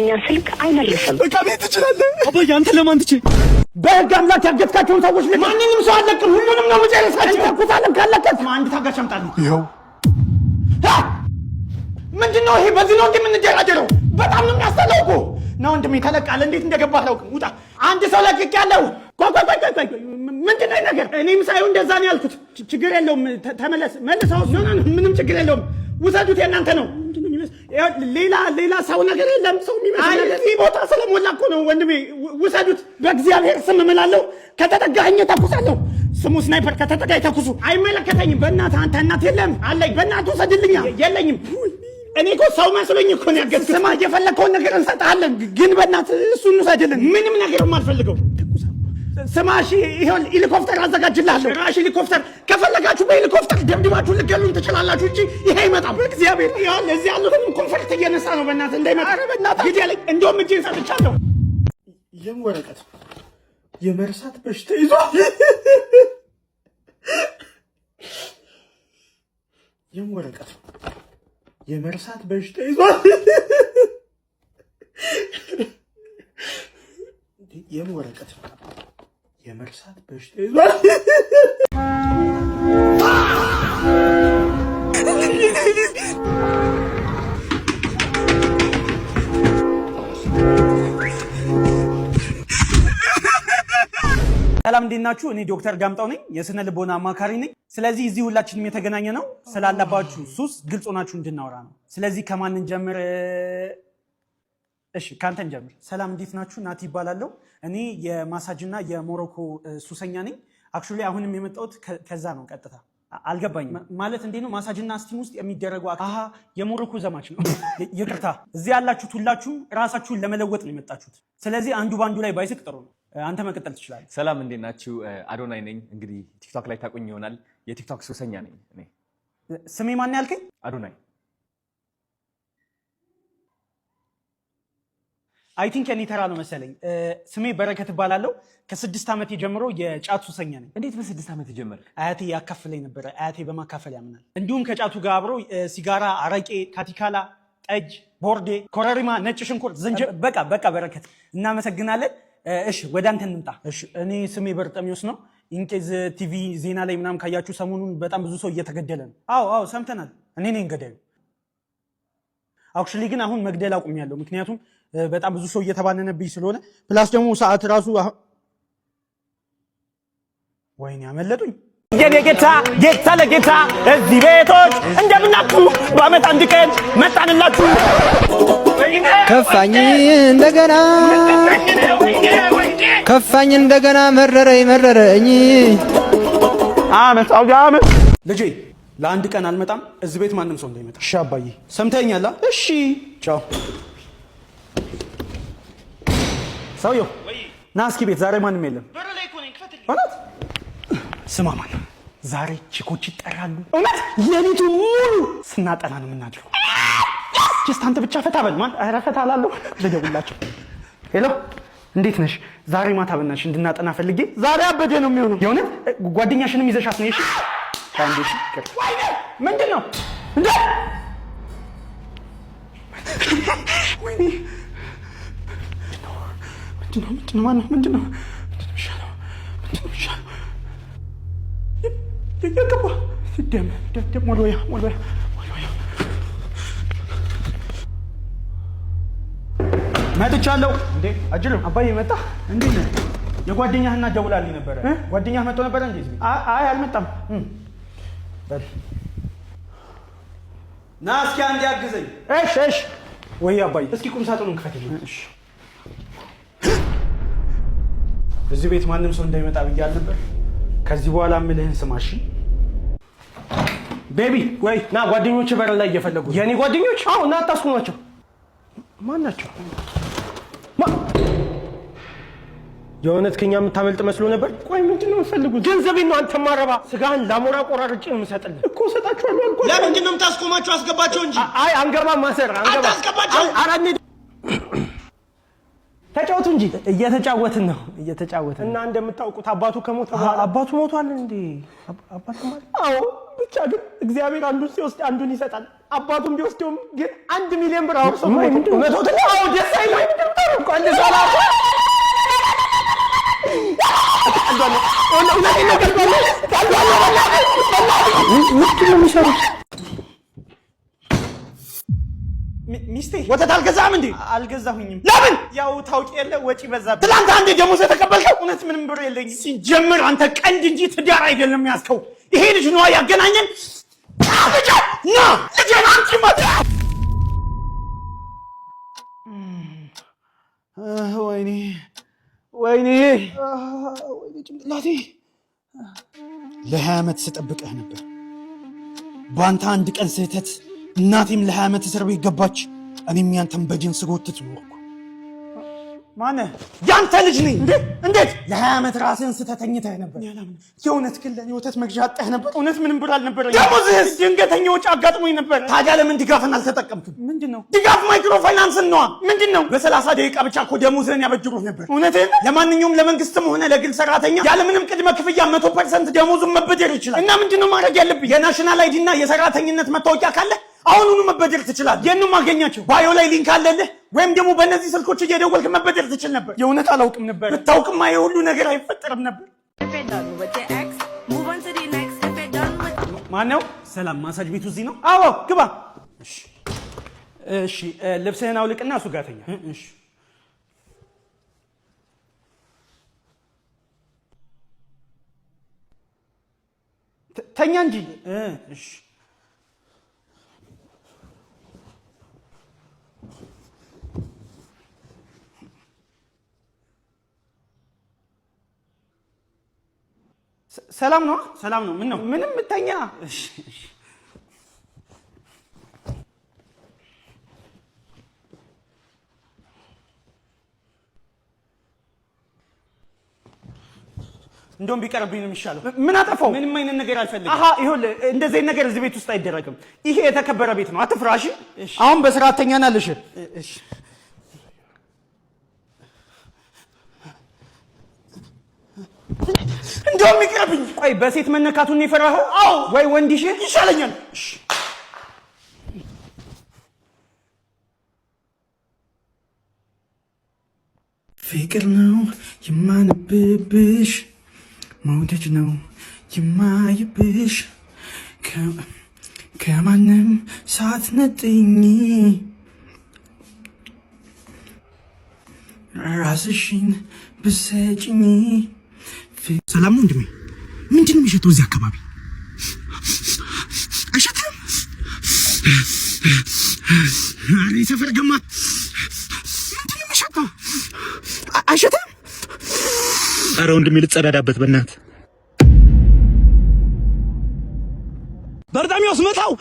የኛ ስልክ አይመልስም። በቃ ቤት ትችላለህ። አባዬ አንተ ለማን ትችይ? በህግ አምላክ ያገትካቸውን ሰዎች ማንንም ሰው አለቅም። ሁሉንም ነው መጨረሳችሁ። ተኩሳለም ካለከት አንድ ታጋሽ አምጣልኝ። ይኸው ምንድነው ይሄ? በዚህ ነው እንደምንጀራጀረው። በጣም ነው የሚያስጠላው እኮ ነው። ወንድሜ ተለቃለ። እንዴት እንደገባህ አላውቅም። ውጣ። አንድ ሰው ለቅቅ ያለው ቆይ ምንድነው ነገር? እኔም ሳይሆን እንደዛ ነው ያልኩት። ችግር የለውም ተመለስ። መልሰው ምንም ችግር የለውም። ውሰዱት፣ የእናንተ ነው። ሌላ ሰው ነገር የለም። ሰው የሚመስል እዚህ ቦታ ስለሞላ እኮ ነው ወንድሜ። ውሰዱት፣ በእግዚአብሔር ስም እምላለሁ። ከተጠጋኸኝ ተኩሳለሁ። ስሙ ስናይፐር። ከተጠጋኝ ተኩሱ። አይመለከተኝም። በእናትህ አንተ እናት የለም አለኝ። በእናትህ ውሰድልኛ። የለኝም። እኔ እኮ ሰው መስሎኝ እኮ ነው ያገዝኩት። ስማ፣ የፈለግከውን ነገር እንሰጥሃለን፣ ግን በእናትህ እሱን ውሰድልን። ምንም ነገር የማልፈልገው ስማ፣ እሺ፣ ይሄን ሄሊኮፕተር አዘጋጅልሃለሁ። ራሽ ሄሊኮፕተር ከፈለጋችሁ በሄሊኮፕተር ደብድባችሁ ልትገሉን ትችላላችሁ እንጂ ይሄ አይመጣም። በእግዚአብሔር ይሄን እዚህ ያሉትን ኮንፈርት እየነሳ ነው። በእናትህ እንዳይመጣ። ኧረ በእናትህ ግድ ያለኝ እንደውም እጄን ሰጥቻለሁ። ይሄን ወረቀት የመርሳት በሽታ ይዟል። ይሄን ወረቀት የመርሳት በሽታ ይዟል። ይሄን ወረቀት የመርሳት በሽታ ይዟል። ሰላም እንዴት ናችሁ? እኔ ዶክተር ጋምጣው ነኝ፣ የስነ ልቦና አማካሪ ነኝ። ስለዚህ እዚህ ሁላችንም የተገናኘ ነው ስላለባችሁ ሱስ ግልጽ ሆናችሁ እንድናወራ ነው። ስለዚህ ከማንን ጀምር? እሺ ካንተን ጀምር። ሰላም እንዴት ናችሁ? ናቲ ይባላለሁ። እኔ የማሳጅና የሞሮኮ ሱሰኛ ነኝ። አክቹሊ አሁንም የመጣሁት ከዛ ነው። ቀጥታ አልገባኝም ማለት እንዴ ነው? ማሳጅና ስቲም ውስጥ የሚደረጉ የሞሮኮ ዘማች ነው። ይቅርታ፣ እዚህ ያላችሁት ሁላችሁም ራሳችሁን ለመለወጥ ነው የመጣችሁት። ስለዚህ አንዱ ባንዱ ላይ ባይስቅ ጥሩ ነው። አንተ መቀጠል ትችላለህ። ሰላም እንዴት ናችሁ? አዶናይ ነኝ። እንግዲህ ቲክቶክ ላይ ታቁኝ ይሆናል። የቲክቶክ ሱሰኛ ነኝ እኔ። ስሜ ማን ያልከኝ? አዶናይ። አይ ቲንክ የኔ ተራ ነው መሰለኝ። ስሜ በረከት እባላለሁ። ከ6 ዓመት ጀምሮ የጫት ሱሰኛ ነኝ። እንዴት በ6 ዓመት ጀመረ? አያቴ ያካፍለኝ ነበረ። አያቴ በማካፈል ያምናል። እንዲሁም ከጫቱ ጋር አብሮ ሲጋራ፣ አረቄ፣ ካቲካላ፣ ጠጅ፣ ቦርዴ፣ ኮረሪማ፣ ነጭ ሽንኩርት፣ ዝንጅብል። በቃ በረከት እናመሰግናለን። እሺ ወደ አንተ እንምጣ። እሺ እኔ ስሜ በርጠሚዮስ ነው። ኢንኬዝ ቲቪ ዜና ላይ ምናምን ካያችሁ ሰሞኑን በጣም ብዙ ሰው እየተገደለ ነው። አዎ ሰምተናል። እኔ ነኝ ገዳዩ። አክቹሊ ግን አሁን መግደል አቁሜያለሁ። ምክንያቱም በጣም ብዙ ሰው እየተባነነብኝ ስለሆነ፣ ፕላስ ደግሞ ሰዓት ራሱ ወይኔ ያመለጡኝ። የኔ ጌታ ለጌታ እዚህ ቤቶች እንደምናችሁ በአመት አንድ ቀን መጣንላችሁ። ከፋኝ እንደገና መረረኝ አመት ልጄ ለአንድ ቀን አልመጣም። እዚህ ቤት ማንም ሰው እንዳይመጣ። እሺ አባዬ ሰምተኛል? እሺ ቻው። ሰውየው ና እስኪ ቤት ዛሬ ማንም የለም። እውነት ስማ ማን ዛሬ ቺኮች ይጠራሉ። እውነት ሌሊቱ ሙሉ ስናጠና ነው የምናድረው። ጀስት አንተ ብቻ ፈታ በል። ማን ኧረ ፈታ አላለሁ። ልደውላቸው። ሄሎ እንዴት ነሽ? ዛሬ ማታ በእናትሽ እንድናጠና ፈልጌ። ዛሬ አበደ ነው የሚሆነው። የእውነት ጓደኛሽንም ይዘሻት ነው? እሺ ታንዴሽ ወይኔ ምንድን ነው እንዴ? ወይኔ ምንድን ነው ይሻለው? የገባ ደም ሞልወያ መጥቻለሁ። እንዴ አጅልም አባዬ መጣ እንዴ? የጓደኛህና ደውላልኝ ነበረ። ጓደኛህ መጥቶ ነበረ እንዴ? አይ አልመጣም። በል ና እስኪ አንዴ አግዘኝ። እሺ ወይ አባዬ እስኪ ቁም ሳጥኑን ክፈትልኝ። እሺ እዚህ ቤት ማንም ሰው እንዳይመጣ ብያለሁ ነበር። ከዚህ በኋላ ምልህን ስማሽ ቤቢ። ወይ ና ጓደኞች በር ላይ እየፈለጉ። የኔ ጓደኞች? አዎ ና አታስቁማቸው። ማን ናቸው? የእውነት ከኛ የምታመልጥ መስሎ ነበር። ቆይ ምንድን ነው የምትፈልጉት? ገንዘቤን ነው። አንተ ማረባ ስጋህን ላሞራ ቆራርጬ ነው የምሰጥልህ እኮ። እሰጣችኋለሁ አልኩ። ለምንድን ነው የምታስቆማቸው? አስገባቸው እንጂ። አይ አንገባም። ማሰር አንገባ። አታስገባቸው። አራኔ ተጫወቱ እንጂ። እየተጫወትን ነው እና እንደምታውቁት አባቱ ከሞተ በኋላ አባቱ ሞቷል እንዴ? አባቱ ማለት? አዎ ብቻ ግን እግዚአብሔር አንዱን ሲወስድ አንዱን ይሰጣል። አባቱም ቢወስደውም ግን 1 ሚሊዮን ብር አውርሶ ነው። አዎ ደስ አይልም እንኳን ደስ አላህ ሚስቴ ወተት አልገዛም እንዴ? አልገዛሁኝም። ለምን? ያው ታውቂ የለ ወጪ በዛብኝ። ትላንት አንዴ ደሞዝ የተቀበልከው? እውነት ምንም ብር የለኝም። ሲጀምር አንተ ቀንድ እንጂ ትዳር አይደለም ያዝከው። ይሄ ልጅ ነው ያገናኘን። ልጅ አንቺ መጣ። ወይኔ ጭንቅላቴ። ለ20 ዓመት ስጠብቅህ ነበር። በአንተ አንድ ቀን ስህተት እናቴም ለ20 ዓመት እስር ቤት ገባች። እኔም ያንተን በጅን ስጎትት ኖርኩ። ማነህ? ያንተ ልጅ ነኝ። እንዴት? ለ20 ዓመት ራስህን ስተተኝተህ ነበር። የእውነት ግን ለእኔ ወተት መግዣ አጣህ ነበር? እውነት ምንም ብር አልነበረኝ። ደሞዝህስ? ድንገተኛ ወጪ አጋጥሞኝ ነበር። ታዲያ ለምን ድጋፍን አልተጠቀምክም? ምንድን ነው ድጋፍ? ማይክሮ ፋይናንስን ነዋ። ምንድን ነው? በ30 ደቂቃ ብቻ እኮ ደሞዝህን ያበጅሩህ ነበር። እውነትህን? ለማንኛውም ለመንግስትም ሆነ ለግል ሰራተኛ ያለምንም ቅድመ ክፍያ 100% ደሞዙን መበደር ይችላል። እና ምንድን ነው ማድረግ ያለብኝ? የናሽናል አይዲ እና የሰራተኝነት መታወቂያ ካለ አሁኑኑ መበደር ትችላለህ። የንም ማገኛቸው ባዮ ላይ ሊንክ አለልህ፣ ወይም ደግሞ በእነዚህ ስልኮች እየደወልክ መበደር ትችል ነበር። የእውነት አላውቅም ነበር። ብታውቅማ የሁሉ ነገር አይፈጠርም ነበር። ማነው? ሰላም፣ ማሳጅ ቤቱ እዚህ ነው? አዎ ግባ። እሺ ልብስህን አውልቅና እሱ ጋር ተኛ። እሺ ተኛ እንጂ። እሺ ሰላም ነው? ሰላም ነው። ምን ነው? ምንም ተኛ። እሺ እንደውም ቢቀርብኝ ነው የሚሻለው። ምን አጠፋው? ምንም አይነት ነገር አልፈልግም። አሃ ይኸውልህ፣ እንደዚህ ነገር እዚህ ቤት ውስጥ አይደረግም። ይሄ የተከበረ ቤት ነው። አትፍራሽ። አሁን በስርዓት ተኛና ልሽ። እሺ እንደውም ይቅርብኝ። ቆይ በሴት መነካቱን የፈራኸው? አዎ። ወይ ወንድሽ ይሻለኛል። እሺ ፍቅር ነው የማነብብሽ፣ መውደድ ነው የማይብሽ፣ ከማንም ሳትነጥኝ ራስሽን ብሰጭኝ። ሰላም ነው ወንድሜ? ምንድን ነው የሚሸተው እዚህ አካባቢ? አይሸትም? ኧረ የሰፈር ገማ። ምንድን ነው የሚሸተው? አይሸትም? ኧረ ወንድሜ ልትጸዳዳበት በእናትህ። በርጣሚዎስ መታው!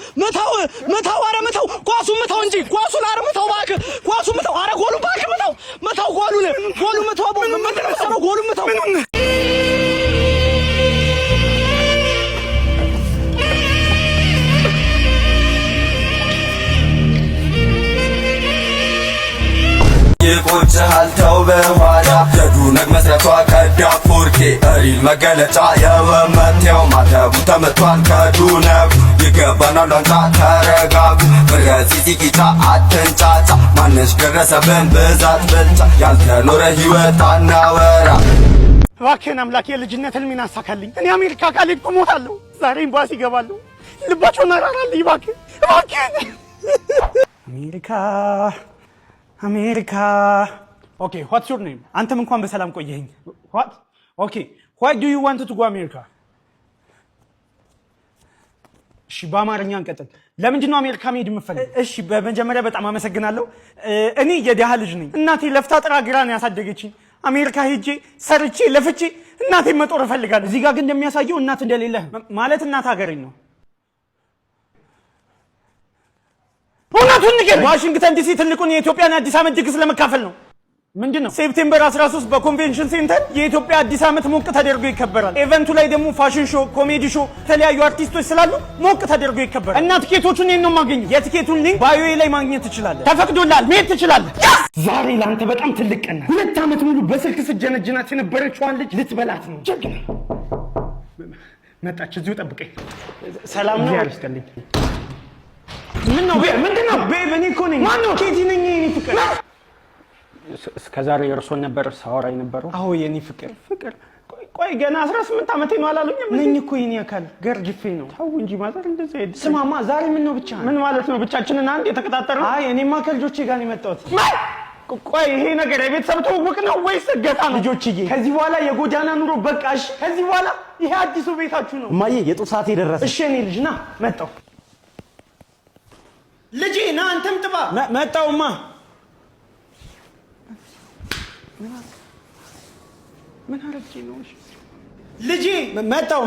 ኧረ መታው! ኳሱን መታው እንጂ ኳሱን! ኧረ መታው እባክህ! ኳሱን መታው! ኧረ ጎሉን እባክህ መታው! ጎሉን መታው! ጎሉን መታው! ይቆጭሃል ተው በኋላ የዱነግ መስረቷ ከዳፎርኬ እሪል መገለጫ የወመቴው ማተቡ ተመቷል ከዱነግ ይገባናል አንታ ተረጋጉ ብረዚ ዚጊጫ አትንጫጫ ማነሽ ደረሰብን ብዛት ብልጫ ያልተኖረ ህይወት አናወራ። እባክህን አምላክ የልጅነት ህልሜን አሳካልኝ። እኔ አሜሪካ ካልሄድኩ እሞታለሁ። ዛሬ ኤምባሲ እገባለሁ። ልባቸውን አራራልኝ እባክህን። አሜሪካ። ኦኬ ዋትስ ዩር ኔም? አንተም እንኳን በሰላም ቆየኸኝ። ኦኬ ዋይ ዱ ዩ ዋንት ቱ ጎ አሜሪካ? እሺ በአማርኛ እንቀጥል። ለምንድን ነው አሜሪካ መሄድ የምፈልገው? እሺ በመጀመሪያ በጣም አመሰግናለሁ። እኔ የደሃ ልጅ ነኝ። እናቴ ለፍታ ጥራ ግራ ነው ያሳደገችኝ። አሜሪካ ሄጄ ሰርቼ ለፍቼ እናቴን መጦር እፈልጋለሁ። እዚህ ጋር ግን እንደሚያሳየው እናት እንደሌለህ ማለት እናት ሀገሬን ነው። እውነቱን ንገረኝ። ዋሽንግተን ዲሲ ትልቁን የኢትዮጵያን አዲስ ዓመት ድግስ ለመካፈል ነው። ምንድን ነው? ሴፕቴምበር 13 በኮንቬንሽን ሴንተር የኢትዮጵያ አዲስ ዓመት ሞቅ ተደርጎ ይከበራል። ኢቨንቱ ላይ ደግሞ ፋሽን ሾው፣ ኮሜዲ ሾው፣ የተለያዩ አርቲስቶች ስላሉ ሞቅ ተደርጎ ይከበራል። እና ትኬቶቹን የት ነው የማገኘው? የትኬቱን ሊንክ ባዮዬ ላይ ማግኘት ትችላለህ። ተፈቅዶልሃል፣ መሄድ ትችላለህ። ዛሬ ለአንተ በጣም ትልቅ ቀን ነው። 2 ዓመት ሙሉ በስልክ ስትጀነጅናት የነበረችዋን ልጅ ልትበላት ነው። ጀግና መጣች። እዚሁ ጠብቀኝ። ሰላም ነው? ያርስከልኝ ምን ነው ምንድነው? ቤብ እኔ እኮ ነኝ። ማነው? ኬቲ ነኝ የኔ ፍቅር። እስከዛሬ እርሶን ነበር ሳወራ የነበረው? አዎ የኔ ፍቅር። ቆይ ገና 18 ዓመቴ ነው አላሉኝም? ነኝ እኮ የኔ አካል ገርጅፌ ነው። ተው እንጂ ማዘር እንደዛ አይደል። ስማማ ዛሬ ምን ነው ብቻ? ምን ማለት ነው ብቻችንን አንድ የተቀጣጠርነው? አይ እኔማ ከልጆቼ ጋር ነው የመጣሁት። ቆይ ይሄ ነገር የቤተሰብ ትውውቅ ነው ወይስ እገታ ነው? ልጆችዬ ከዚህ በኋላ የጎዳና ኑሮ በቃሽ። ከዚህ በኋላ ይሄ አዲሱ ቤታችሁ ነው። እማዬ የጡት ሰዓት የደረሰ። እሺ እኔ ልጅ ና መጣሁ። ልጄ ና አንተም ጥባ። መጣሁማ። ምን አረግቼ ነው? ልጄ መጣሁ